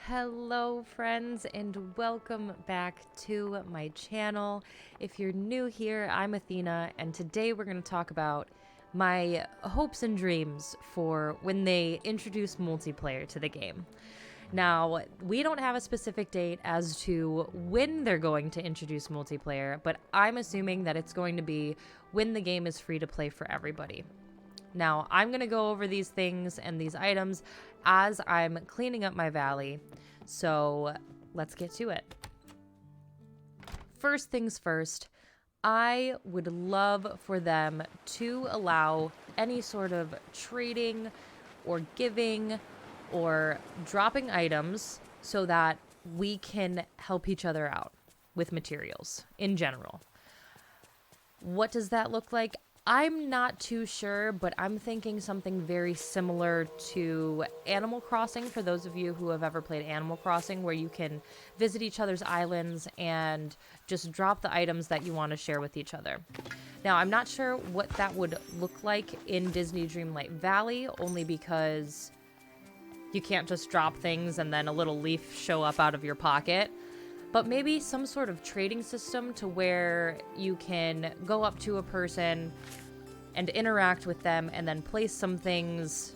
Hello friends and welcome back to my channel. If you're new here, I'm Athena and today we're going to talk about my hopes and dreams for when they introduce multiplayer to the game. Now, we don't have a specific date as to when they're going to introduce multiplayer, but I'm assuming that it's going to be when the game is free to play for everybody. Now, I'm going to go over these things and these items as I'm cleaning up my valley, so let's get to it. First things first, I would love for them to allow any sort of trading or giving or dropping items so that we can help each other out with materials in general. What does that look like? I'm not too sure, but I'm thinking something very similar to Animal Crossing, for those of you who have ever played Animal Crossing, where you can visit each other's islands and just drop the items that you want to share with each other. Now, I'm not sure what that would look like in Disney Dreamlight Valley, only because you can't just drop things and then a little leaf show up out of your pocket. But maybe some sort of trading system to where you can go up to a person and interact with them and then place some things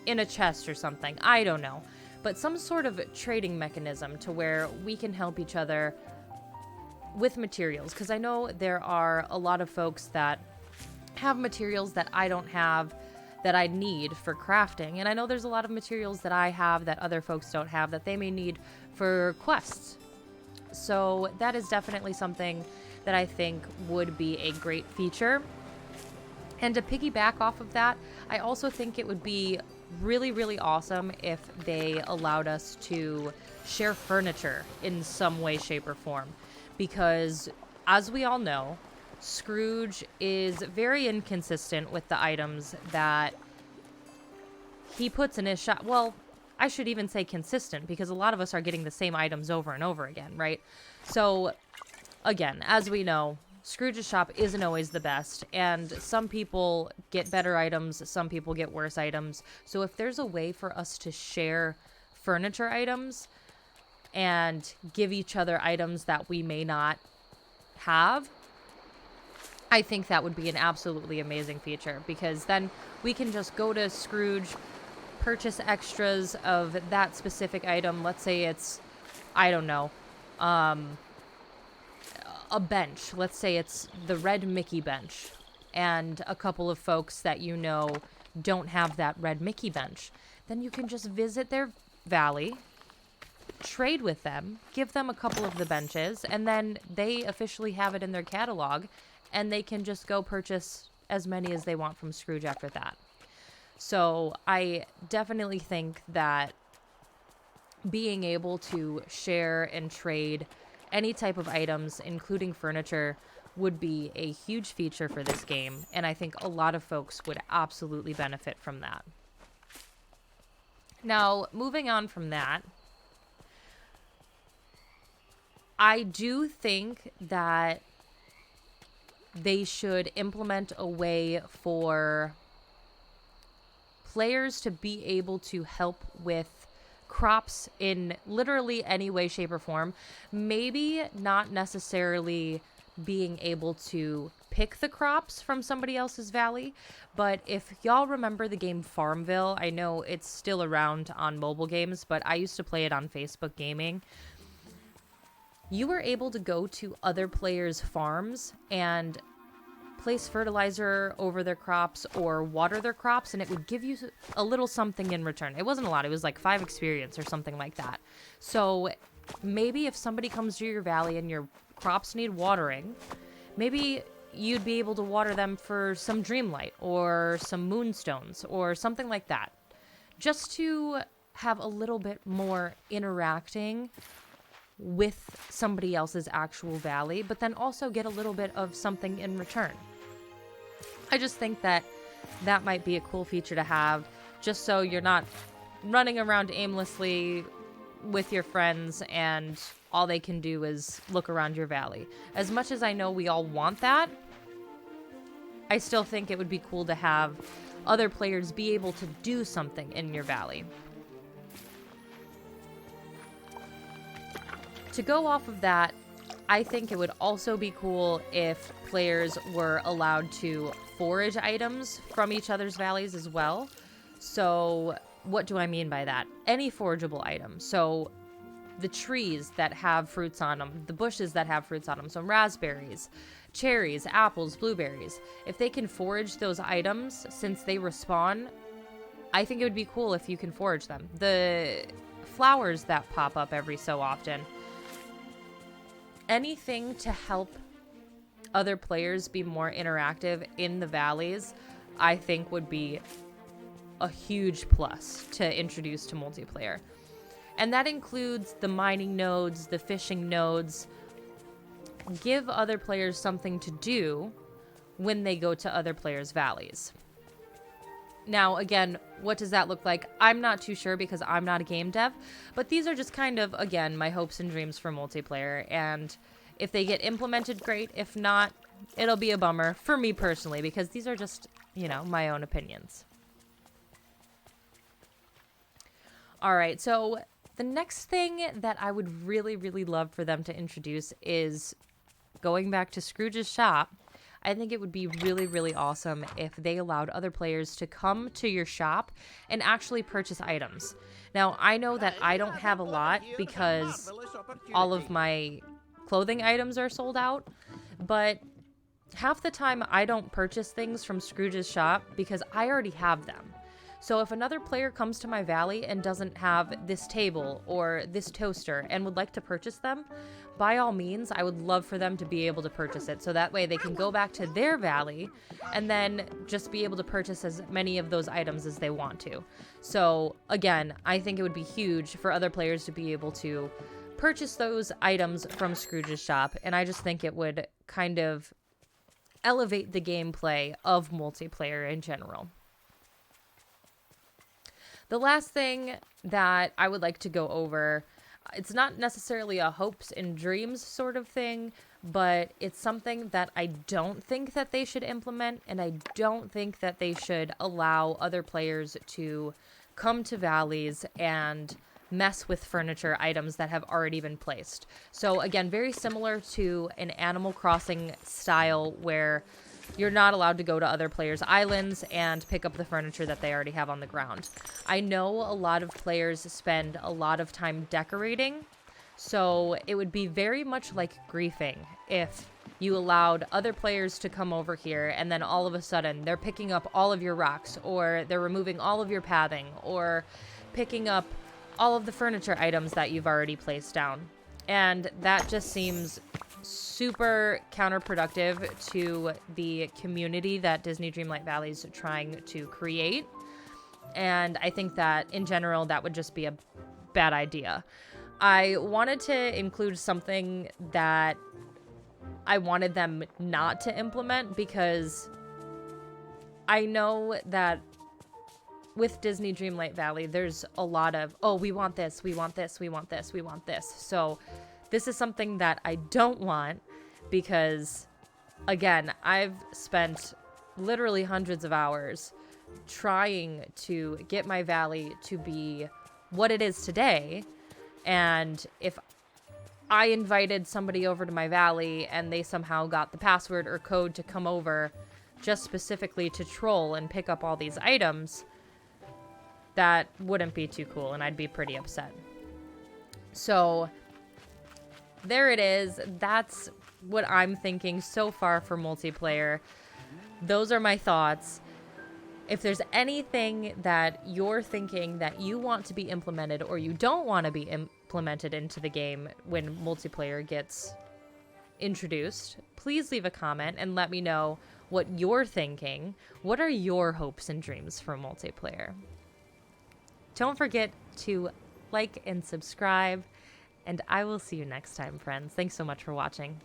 in a chest or something. I don't know. But some sort of trading mechanism to where we can help each other with materials. Because I know there are a lot of folks that have materials that I don't have that I need for crafting. And I know there's a lot of materials that I have that other folks don't have that they may need for quests. So that is definitely something that I think would be a great feature. And to piggyback off of that, I also think it would be really, really awesome if they allowed us to share furniture in some way, shape, or form. Because as we all know, Scrooge is very inconsistent with the items that he puts in his shop. Well, I should even say consistent, because a lot of us are getting the same items over and over again, right? So, again, as we know, Scrooge's shop isn't always the best, and some people get better items, some people get worse items. So if there's a way for us to share furniture items and give each other items that we may not have, I think that would be an absolutely amazing feature, because then we can just go to Scrooge, purchase extras of that specific item. Let's say it's, I don't know, a bench. Let's say it's the red Mickey bench, and a couple of folks that you know don't have that red Mickey bench. Then you can just visit their valley, trade with them, give them a couple of the benches, and then they officially have it in their catalog, and they can just go purchase as many as they want from Scrooge after that. So I definitely think that being able to share and trade any type of items, including furniture, would be a huge feature for this game, and I think a lot of folks would absolutely benefit from that. Now, moving on from that, I do think that they should implement a way for players to be able to help with crops in literally any way, shape, or form. Maybe not necessarily being able to pick the crops from somebody else's valley, but if y'all remember the game Farmville, I know it's still around on mobile games, but I used to play it on Facebook Gaming. You were able to go to other players' farms and place fertilizer over their crops or water their crops, and it would give you a little something in return. It wasn't a lot. It was like 5 experience or something like that. So maybe if somebody comes to your valley and your crops need watering, maybe you'd be able to water them for some Dreamlight or some Moonstones or something like that. Just to have a little bit more interacting with somebody else's actual valley, but then also get a little bit of something in return. I just think that that might be a cool feature to have, just so you're not running around aimlessly with your friends and all they can do is look around your valley. As much as I know we all want that, I still think it would be cool to have other players be able to do something in your valley. To go off of that, I think it would also be cool if players were allowed to forage items from each other's valleys as well. So what do I mean by that? Any forageable item. So the trees that have fruits on them, the bushes that have fruits on them, so raspberries, cherries, apples, blueberries. If they can forage those items, since they respawn, I think it would be cool if you can forage them. The flowers that pop up every so often, anything to help other players be more interactive in the valleys, I think would be a huge plus to introduce to multiplayer. And that includes the mining nodes, the fishing nodes. Give other players something to do when they go to other players' valleys. Now, again, what does that look like? I'm not too sure because I'm not a game dev, but these are just kind of, again, my hopes and dreams for multiplayer. And if they get implemented, great. If not, it'll be a bummer for me personally because these are just, you know, my own opinions. All right, so the next thing that I would really, really love for them to introduce is going back to Scrooge's shop. I think it would be really, really awesome if they allowed other players to come to your shop and actually purchase items. Now, I know that I don't have a lot because all of my clothing items are sold out, but half the time I don't purchase things from Scrooge's shop because I already have them. So if another player comes to my valley and doesn't have this table or this toaster and would like to purchase them, by all means, I would love for them to be able to purchase it. So that way they can go back to their valley and then just be able to purchase as many of those items as they want to. So again, I think it would be huge for other players to be able to purchase those items from Scrooge's shop. And I just think it would kind of elevate the gameplay of multiplayer in general. The last thing that I would like to go over, it's not necessarily a hopes and dreams sort of thing, but it's something that I don't think that they should implement, and I don't think that they should allow other players to come to valleys and mess with furniture items that have already been placed. So again, very similar to an Animal Crossing style where you're not allowed to go to other players' islands and pick up the furniture that they already have on the ground. I know a lot of players spend a lot of time decorating, so it would be very much like griefing if you allowed other players to come over here and then all of a sudden they're picking up all of your rocks, or they're removing all of your pathing, or picking up all of the furniture items that you've already placed down. And that just seems super counterproductive to the community that Disney Dreamlight Valley is trying to create. And I think that in general, that would just be a bad idea. I wanted to include something that I wanted them not to implement because I know that with Disney Dreamlight Valley, there's a lot of, oh, we want this, we want this, we want this, we want this. So this is something that I don't want because, again, I've spent literally hundreds of hours trying to get my valley to be what it is today. And if I invited somebody over to my valley and they somehow got the password or code to come over just specifically to troll and pick up all these items, that wouldn't be too cool, and I'd be pretty upset. So there it is. That's what I'm thinking so far for multiplayer. Those are my thoughts. If there's anything that you're thinking that you want to be implemented or you don't want to be implemented into the game when multiplayer gets introduced, please leave a comment and let me know what you're thinking. What are your hopes and dreams for multiplayer? Don't forget to like and subscribe, and I will see you next time, friends. Thanks so much for watching.